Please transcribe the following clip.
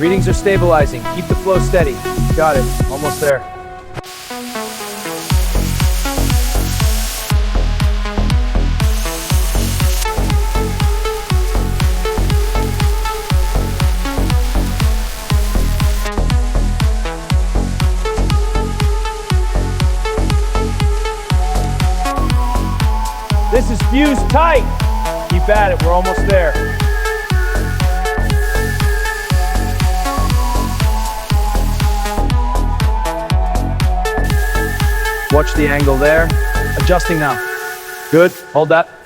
Readings are stabilizing. Keep the flow steady. Got it. Almost there. This is fused tight. Keep at it, we're almost there. Watch the angle there. Adjusting now. Good, hold that.